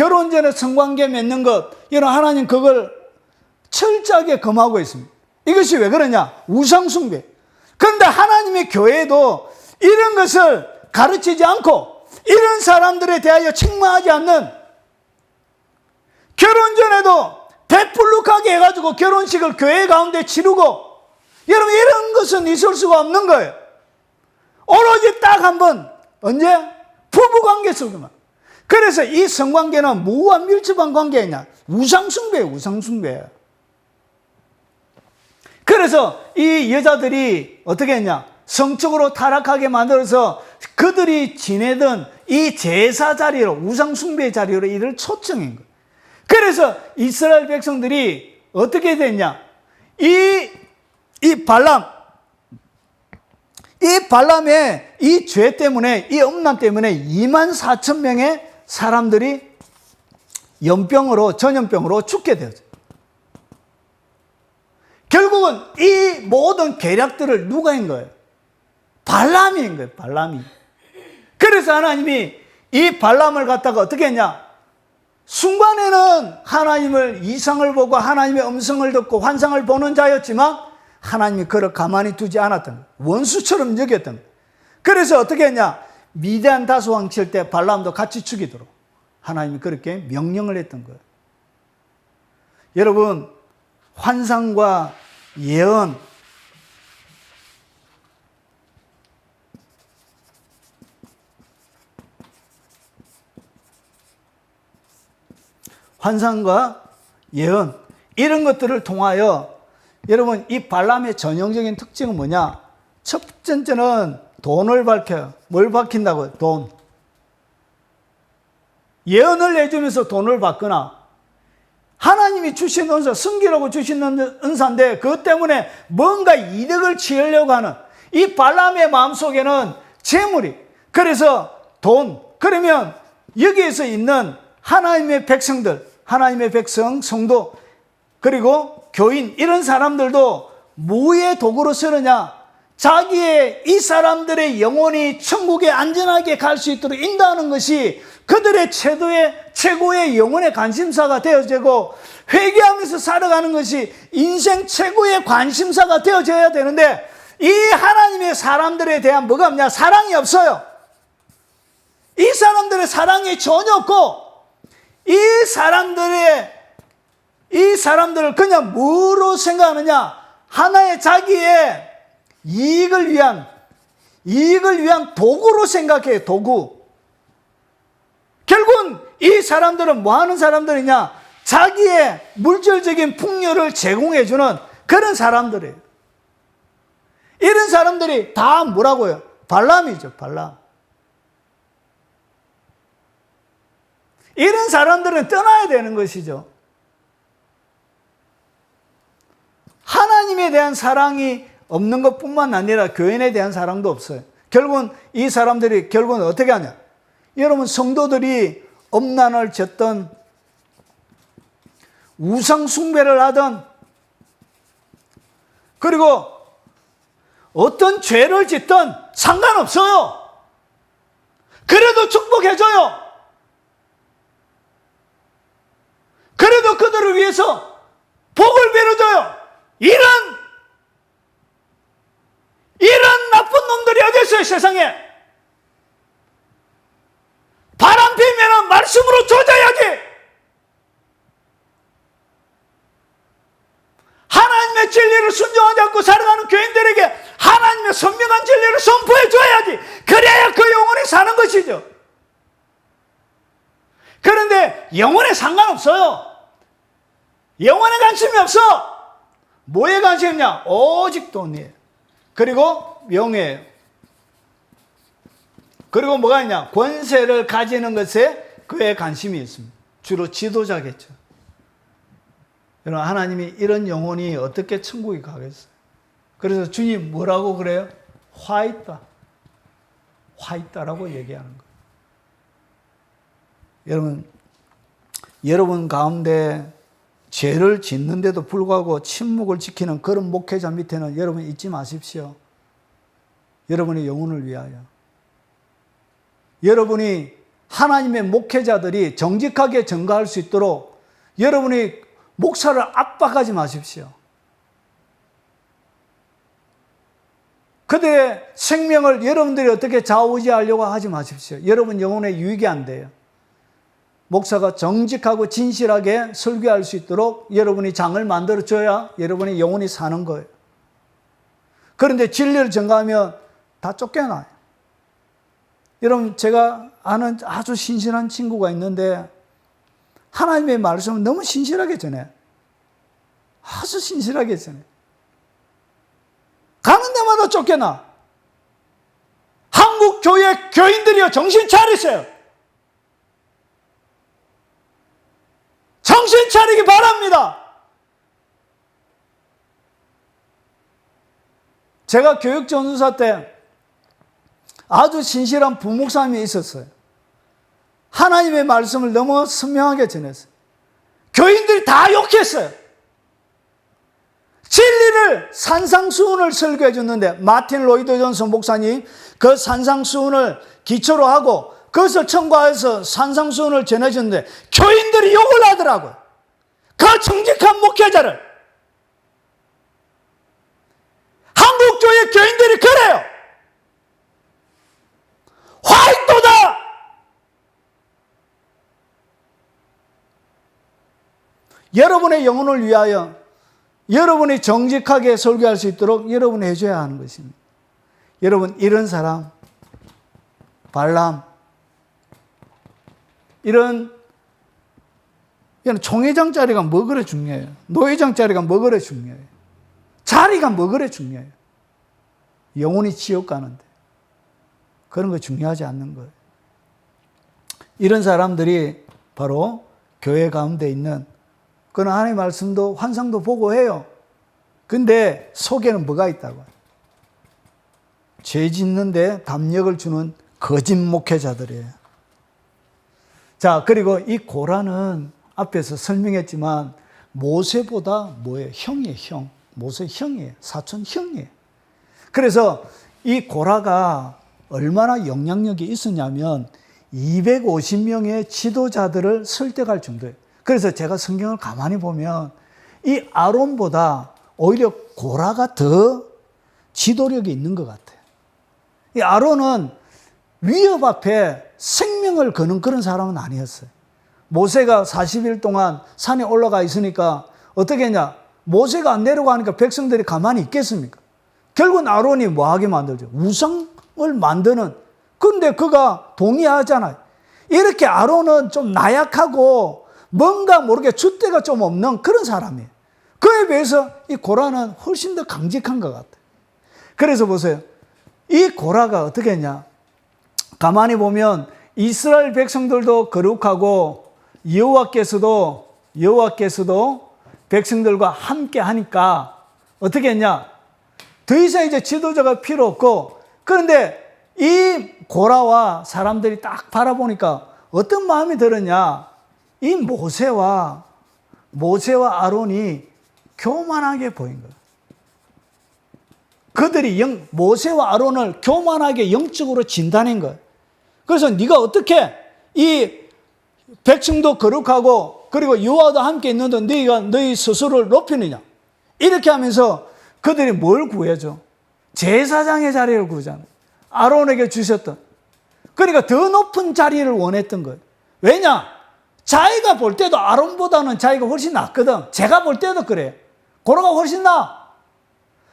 결혼 전에 성관계 맺는 것, 이런 하나님 그걸 철저하게 금하고 있습니다. 이것이 왜 그러냐? 우상숭배. 그런데 하나님의 교회도 이런 것을 가르치지 않고 이런 사람들에 대하여 책망하지 않는, 결혼 전에도 배불룩하게 해가지고 결혼식을 교회 가운데 치르고, 여러분 이런 것은 있을 수가 없는 거예요. 오로지 딱 한 번, 언제? 부부관계 속에만. 그래서 이 성관계는 뭐와 밀접한 관계냐? 우상숭배예요, 우상숭배. 그래서 이 여자들이 어떻게 했냐? 성적으로 타락하게 만들어서 그들이 지내던 이 제사 자리로, 우상숭배 자리로 이를 초청한 거예요. 그래서 이스라엘 백성들이 어떻게 됐냐? 이 발람의 이 죄 때문에, 이 음란 때문에 24,000명의 사람들이 전염병으로 죽게 되었어요. 결국은 이 모든 계략들을 누가 한 거예요? 발람이 한 거예요, 발람이. 그래서 하나님이 이 발람을 갖다가 어떻게 했냐? 순간에는 하나님을, 이상을 보고 하나님의 음성을 듣고 환상을 보는 자였지만 하나님이 그를 가만히 두지 않았던 거예요. 원수처럼 여겼던 거예요. 그래서 어떻게 했냐? 미디안 다소왕 칠 때 발람도 같이 죽이도록 하나님이 그렇게 명령을 했던 거예요. 여러분, 환상과 예언, 환상과 예언, 이런 것들을 통하여 여러분, 이 발람의 전형적인 특징은 뭐냐? 첫 번째는 돈을 밝혀요. 뭘 밝힌다고요? 돈. 예언을 해주면서 돈을 받거나, 하나님이 주신 은사, 승기라고 주신 은사인데 그것 때문에 뭔가 이득을 취하려고 하는 이 발람의 마음속에는 재물이, 그래서 돈, 그러면 여기에서 있는 하나님의 백성들, 하나님의 백성, 성도, 그리고 교인, 이런 사람들도 뭐의 도구로 쓰느냐? 자기의, 이 사람들의 영혼이 천국에 안전하게 갈 수 있도록 인도하는 것이 그들의 최고의 영혼의 관심사가 되어지고, 회개하면서 살아가는 것이 인생 최고의 관심사가 되어져야 되는데, 이 하나님의 사람들에 대한 뭐가 없냐? 사랑이 없어요. 이 사람들의 사랑이 전혀 없고, 이 사람들을 그냥 뭐로 생각하느냐? 하나의 자기의 이익을 위한 도구로 생각해요, 도구. 결국은 이 사람들은 뭐 하는 사람들이냐? 자기의 물질적인 풍요를 제공해주는 그런 사람들이에요. 이런 사람들이 다 뭐라고요? 발람이죠, 발람. 이런 사람들은 떠나야 되는 것이죠. 하나님에 대한 사랑이 없는 것뿐만 아니라 교인에 대한 사랑도 없어요. 결국은 이 사람들이 결국은 어떻게 하냐? 여러분, 성도들이 음란을 졌던, 우상 숭배를 하던, 그리고 어떤 죄를 짓던 상관없어요. 그래도 축복해줘요. 그래도 그들을 위해서 복을 빌어줘요. 이런 나쁜 놈들이 어디 있어요, 세상에? 바람 피면은 말씀으로 조져야지. 하나님의 진리를 순종하지 않고 살아가는 교인들에게 하나님의 선명한 진리를 선포해줘야지. 그래야 그 영혼이 사는 것이죠. 그런데 영혼에 상관없어요. 영혼에 관심이 없어. 뭐에 관심이 있냐? 오직 돈이에요. 그리고 명예예요. 그리고 뭐가 있냐? 권세를 가지는 것에 그에 관심이 있습니다. 주로 지도자겠죠. 여러분, 하나님이 이런 영혼이 어떻게 천국에 가겠어요? 그래서 주님 뭐라고 그래요? 화 있다. 화 있다라고 얘기하는 거예요. 여러분 가운데 죄를 짓는데도 불구하고 침묵을 지키는 그런 목회자 밑에는 여러분 잊지 마십시오. 여러분의 영혼을 위하여. 여러분이 하나님의 목회자들이 정직하게 증거할 수 있도록 여러분이 목사를 압박하지 마십시오. 그들의 생명을 여러분들이 어떻게 좌우지하려고 하지 마십시오. 여러분 영혼에 유익이 안 돼요. 목사가 정직하고 진실하게 설교할 수 있도록 여러분이 장을 만들어줘야 여러분의 영혼이 사는 거예요. 그런데 진리를 증거하면 다 쫓겨나요. 여러분, 제가 아는 아주 신실한 친구가 있는데 하나님의 말씀을 너무 신실하게 전해. 아주 신실하게 전해. 가는 데마다 쫓겨나. 한국 교회 교인들이요, 정신 차리세요. 정신 차리기 바랍니다. 제가 교육전도사 때 아주 신실한 부목사님이 있었어요. 하나님의 말씀을 너무 선명하게 전했어요. 교인들이 다 욕했어요. 진리를 산상수훈을 설교해 줬는데 마틴 로이드 존스 목사님 그 산상수훈을 기초로 하고 그것을 첨가해서 산상수훈을 전해줬는데 교인들이 욕을 하더라고요. 그 정직한 목회자를. 한국교회 교인들이 그래요. 화이토다! 여러분의 영혼을 위하여 여러분이 정직하게 설교할 수 있도록 여러분이 해줘야 하는 것입니다. 여러분, 이런 사람, 발람, 이런 총회장 자리가 뭐 그래 중요해요? 노회장 자리가 뭐 그래 중요해요? 자리가 뭐 그래 중요해요? 영혼이 지옥 가는데 그런 거 중요하지 않는 거예요. 이런 사람들이 바로 교회 가운데 있는 그는 하나님의 말씀도 환상도 보고 해요. 근데 속에는 뭐가 있다고요? 죄 짓는데 담력을 주는 거짓 목회자들이에요. 자, 그리고 이 고라는 앞에서 설명했지만 모세보다 뭐예요? 형이에요, 형. 모세 형이에요. 사촌 형이에요. 그래서 이 고라가 얼마나 영향력이 있었냐면 250명의 지도자들을 설득할 정도예요. 그래서 제가 성경을 가만히 보면 이 아론보다 오히려 고라가 더 지도력이 있는 것 같아요. 이 아론은 위협 앞에 생명을 거는 그런 사람은 아니었어요. 모세가 40일 동안 산에 올라가 있으니까 어떻게 했냐? 모세가 안 내려가니까 백성들이 가만히 있겠습니까? 결국은 아론이 뭐하게 만들죠? 우상을 만드는. 그런데 그가 동의하잖아요. 이렇게 아론은 좀 나약하고 뭔가 모르게 줏대가 좀 없는 그런 사람이에요. 그에 비해서 이 고라는 훨씬 더 강직한 것 같아요. 그래서 보세요. 이 고라가 어떻게 했냐? 가만히 보면 이스라엘 백성들도 거룩하고 여호와께서도 백성들과 함께 하니까 어떻게 했냐? 더 이상 이제 지도자가 필요 없고, 그런데 이 고라와 사람들이 딱 바라보니까 어떤 마음이 들었냐? 이 모세와 아론이 교만하게 보인 거예요. 그들이 모세와 아론을 교만하게 영적으로 진단한 거예요. 그래서 네가 어떻게 이 백성도 거룩하고 그리고 여호와도 함께 있는데 네가 너희 스스로를 높이느냐? 이렇게 하면서 그들이 뭘 구해줘? 제사장의 자리를 구하잖아요. 아론에게 주셨던. 그러니까 더 높은 자리를 원했던 거예요. 왜냐? 자기가 볼 때도 아론보다는 자기가 훨씬 낫거든. 제가 볼 때도 그래요. 고라가 훨씬 나아.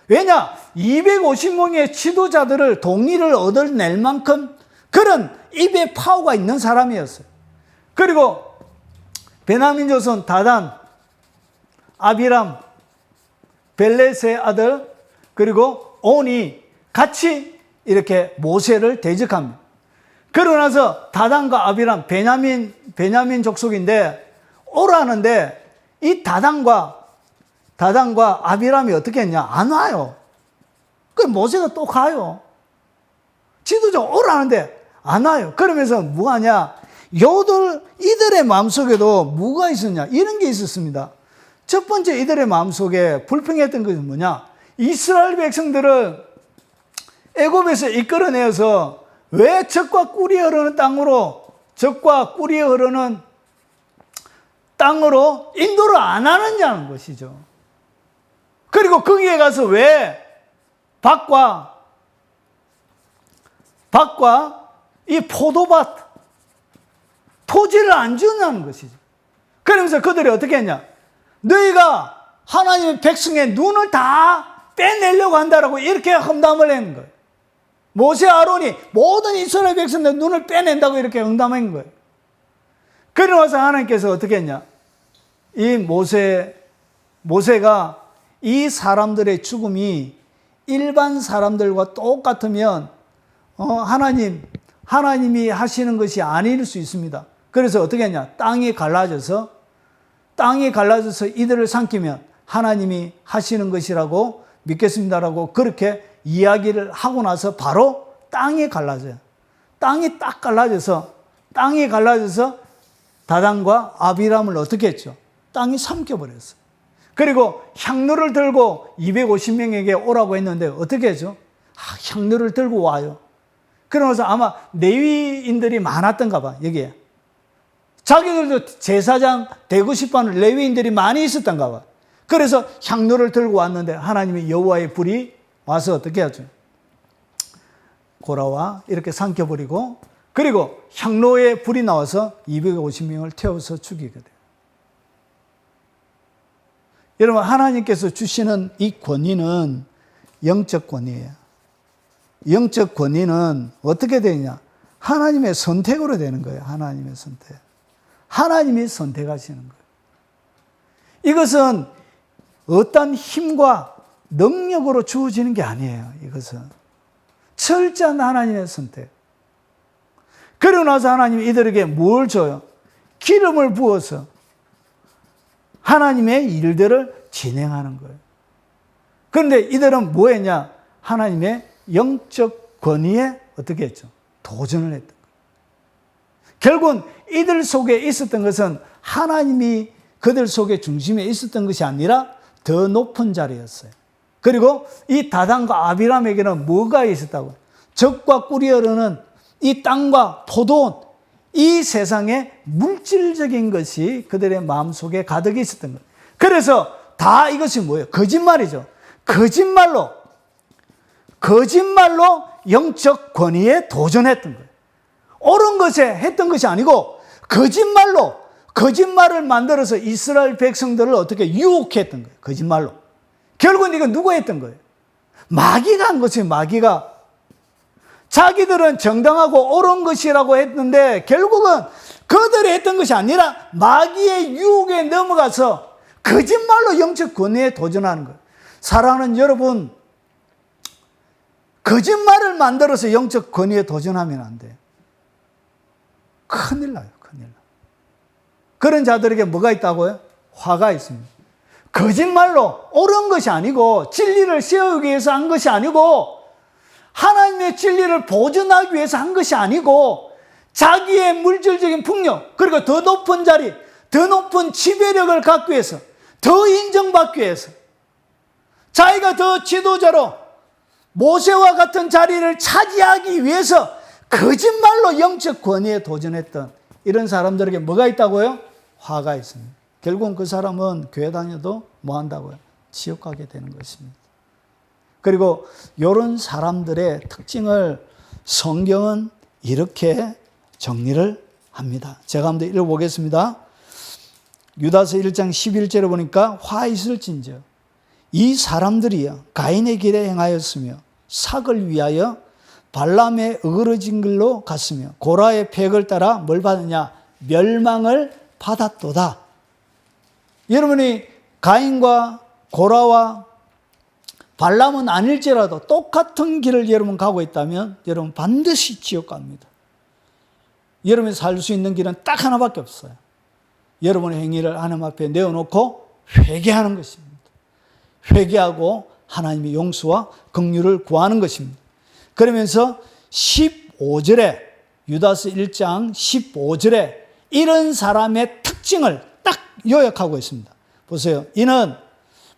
왜냐? 250명의 지도자들을 동의를 얻어낼 만큼 그런 입에 파워가 있는 사람이었어요. 그리고 베냐민 조선 다단, 아비람, 벨렛의 아들, 그리고 온이 같이 이렇게 모세를 대적합니다. 그러고 나서 다단과 아비람, 베냐민 족속인데 오라는데 이 다단과 아비람이 어떻게 했냐? 안 와요. 그 모세가 또 가요. 지도자 오라는데 안 와요. 그러면서 뭐 하냐? 이들의 마음속에도 뭐가 있었냐? 이런 게 있었습니다. 첫 번째 이들의 마음속에 불평했던 것은 뭐냐? 이스라엘 백성들을 애굽에서 이끌어내어서 왜 적과 꿀이 흐르는 땅으로 적과 꿀이 흐르는 땅으로 인도를 안 하느냐는 것이죠. 그리고 거기에 가서 왜 밭과 이 포도밭 토지를 안 주냐는 것이죠. 그러면서 그들이 어떻게 했냐? 너희가 하나님의 백성의 눈을 다 빼내려고 한다라고 이렇게 험담을 했는 거예요. 모세 아론이 모든 이스라엘 백성의 눈을 빼낸다고 이렇게 험담한 거예요. 그러면서 하나님께서 어떻게 했냐? 이 모세가 이 사람들의 죽음이 일반 사람들과 똑같으면 하나님이 하시는 것이 아닐 수 있습니다. 그래서 어떻게 했냐? 땅이 갈라져서 이들을 삼키면 하나님이 하시는 것이라고 믿겠습니다라고 그렇게 이야기를 하고 나서 바로 땅이 갈라져요. 땅이 딱 갈라져서 다단과 아비람을 어떻게 했죠? 땅이 삼켜버렸어요. 그리고 향로를 들고 250명에게 오라고 했는데 어떻게 했죠? 향로를 들고 와요. 그러면서 아마 레위인들이 많았던가 봐, 여기에. 자기들도 제사장 되고 싶어하는 레위인들이 많이 있었던가 봐. 그래서 향로를 들고 왔는데 하나님의 여호와의 불이 와서 어떻게 하죠? 고라와 이렇게 삼켜버리고, 그리고 향로에 불이 나와서 250명을 태워서 죽이게 돼요. 여러분, 하나님께서 주시는 이 권위는 영적 권위예요. 영적 권위는 어떻게 되느냐? 하나님의 선택으로 되는 거예요. 하나님의 선택. 하나님이 선택하시는 거예요. 이것은 어떤 힘과 능력으로 주어지는 게 아니에요. 이것은 철저한 하나님의 선택. 그러고 나서 하나님이 이들에게 뭘 줘요? 기름을 부어서 하나님의 일들을 진행하는 거예요. 그런데 이들은 뭐 했냐? 하나님의 영적 권위에 어떻게 했죠? 도전을 했던 거예요. 결국은 이들 속에 있었던 것은 하나님이 그들 속에 중심에 있었던 것이 아니라 더 높은 자리였어요. 그리고 이 다단과 아비람에게는 뭐가 있었다고? 적과 꿀이 흐르는 이 땅과 포도원, 이 세상의 물질적인 것이 그들의 마음속에 가득 있었던 거예요. 그래서 다 이것이 뭐예요? 거짓말이죠. 거짓말로 영적 권위에 도전했던 거예요. 옳은 것에 했던 것이 아니고 거짓말을 만들어서 이스라엘 백성들을 어떻게 유혹했던 거예요. 거짓말로. 결국은 이건 누가 했던 거예요? 마귀가 한 것이에요. 마귀가. 자기들은 정당하고 옳은 것이라고 했는데 결국은 그들이 했던 것이 아니라 마귀의 유혹에 넘어가서 거짓말로 영적 권위에 도전하는 거예요. 사랑하는 여러분, 거짓말을 만들어서 영적 권위에 도전하면 안 돼요. 큰일 나요. 큰일 나요. 그런 자들에게 뭐가 있다고요? 화가 있습니다. 거짓말로 옳은 것이 아니고 진리를 세우기 위해서 한 것이 아니고 하나님의 진리를 보존하기 위해서 한 것이 아니고 자기의 물질적인 풍요, 그리고 더 높은 자리, 더 높은 지배력을 갖기 위해서, 더 인정받기 위해서, 자기가 더 지도자로 모세와 같은 자리를 차지하기 위해서 거짓말로 영적 권위에 도전했던 이런 사람들에게 뭐가 있다고요? 화가 있습니다. 결국은 그 사람은 교회 다녀도 뭐 한다고요? 지옥 가게 되는 것입니다. 그리고 이런 사람들의 특징을 성경은 이렇게 정리를 합니다. 제가 한번 읽어보겠습니다. 유다서 1장 11절에 보니까 화 있을진저 이 사람들이요 가인의 길에 행하였으며 삭을 위하여 발람의 어그러진 길로 갔으며 고라의 팩을 따라 뭘 받느냐? 멸망을 받았도다. 여러분이 가인과 고라와 발람은 아닐지라도 똑같은 길을 여러분 가고 있다면 여러분 반드시 지옥 갑니다. 여러분이 살 수 있는 길은 딱 하나밖에 없어요. 여러분의 행위를 하나님 앞에 내어놓고 회개하는 것입니다. 회개하고 하나님의 용서와 긍휼을 구하는 것입니다. 그러면서 15절에 유다서 1장 15절에 이런 사람의 특징을 딱 요약하고 있습니다. 보세요. 이는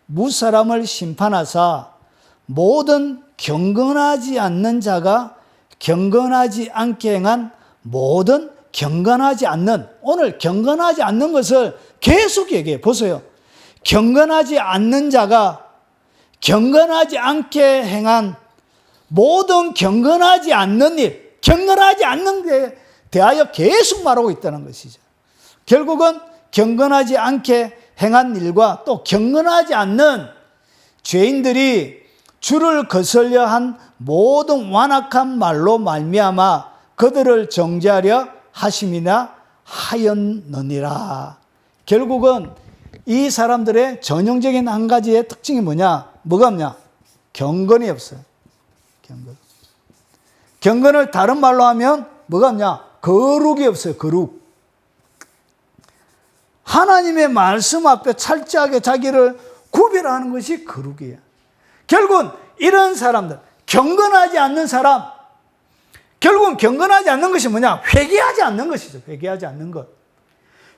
무사람을 심판하사 모든 경건하지 않는 자가 경건하지 않게 행한 모든 경건하지 않는, 오늘 경건하지 않는 것을 계속 얘기해 보세요. 경건하지 않는 자가 경건하지 않게 행한 모든 경건하지 않는 일, 경건하지 않는 데 대하여 계속 말하고 있다는 것이죠. 결국은 경건하지 않게 행한 일과 또 경건하지 않는 죄인들이 주를 거슬려 한 모든 완악한 말로 말미암아 그들을 정죄하려 하심이나 하였느니라. 결국은 이 사람들의 전형적인 한 가지의 특징이 뭐냐? 뭐가 없냐? 경건이 없어요. 경건을 다른 말로 하면 뭐가 없냐? 거룩이 없어요. 거룩. 하나님의 말씀 앞에 철저하게 자기를 구별하는 것이 거룩이에요. 결국은 이런 사람들, 경건하지 않는 사람, 결국은 경건하지 않는 것이 뭐냐? 회개하지 않는 것이죠. 회개하지 않는 것.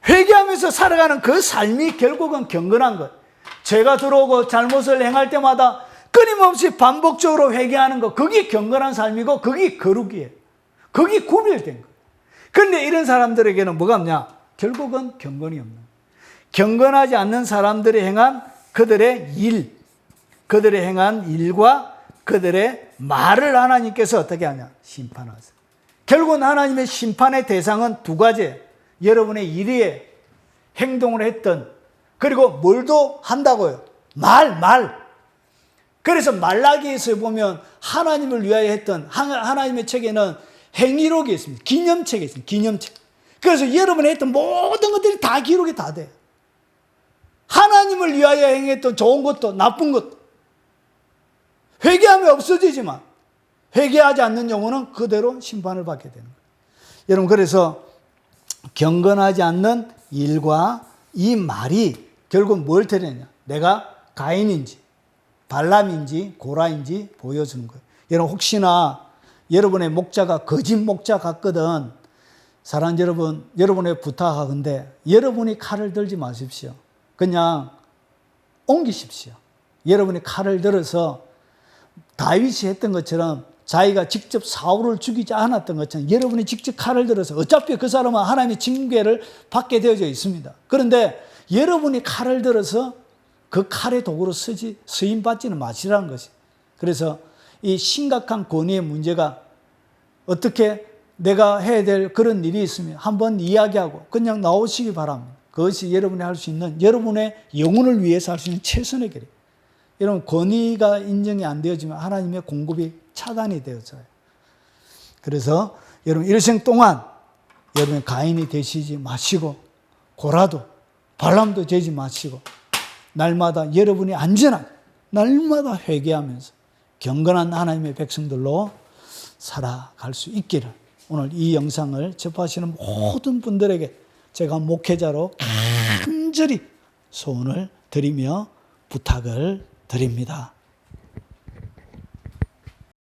회개하면서 살아가는 그 삶이 결국은 경건한 것. 죄가 들어오고 잘못을 행할 때마다 끊임없이 반복적으로 회개하는 것. 그게 경건한 삶이고 그게 거룩이에요. 그게 구별된 것. 그런데 이런 사람들에게는 뭐가 없냐? 결국은 경건이 없는 거예요. 경건하지 않는 사람들이 행한 그들의 일, 그들의 행한 일과 그들의 말을 하나님께서 어떻게 하냐? 심판하세요. 결국은 하나님의 심판의 대상은 두 가지예요. 여러분의 일에 행동을 했던, 그리고 뭘도 한다고요. 말. 그래서 말라기에서 보면 하나님을 위하여 했던 하나님의 책에는 행위록이 있습니다. 기념책이 있습니다. 기념책. 그래서 여러분이 했던 모든 것들이 다 기록이 다 돼요. 하나님을 위하여 행했던 좋은 것도 나쁜 것도. 회개하면 없어지지만 회개하지 않는 영혼은 그대로 심판을 받게 되는 거예요. 여러분, 그래서 경건하지 않는 일과 이 말이 결국 뭘 드리느냐? 내가 가인인지 발람인지 고라인지 보여주는 거예요. 여러분, 혹시나 여러분의 목자가 거짓 목자 같거든, 사랑 여러분, 여러분의 부탁하건대 여러분이 칼을 들지 마십시오. 그냥 옮기십시오. 여러분이 칼을 들어서 다윗이 했던 것처럼, 자기가 직접 사울을 죽이지 않았던 것처럼 여러분이 직접 칼을 들어서, 어차피 그 사람은 하나님의 징계를 받게 되어져 있습니다. 그런데 여러분이 칼을 들어서 그 칼의 도구로 쓰임받지는 마시라는 것이. 그래서 이 심각한 권위의 문제가 어떻게 내가 해야 될 그런 일이 있으면 한번 이야기하고 그냥 나오시기 바랍니다. 그것이 여러분이 할 수 있는, 여러분의 영혼을 위해서 할 수 있는 최선의 길이에요. 여러분, 권위가 인정이 안 되어지면 하나님의 공급이 차단이 되어져요. 그래서 여러분 일생 동안 여러분 가인이 되시지 마시고 고라도 발람도 되지 마시고 날마다 여러분이 안전하게 날마다 회개하면서 경건한 하나님의 백성들로 살아갈 수 있기를 오늘 이 영상을 접하시는 모든 분들에게 제가 목회자로 간절히 소원을 드리며 부탁을 드립니다.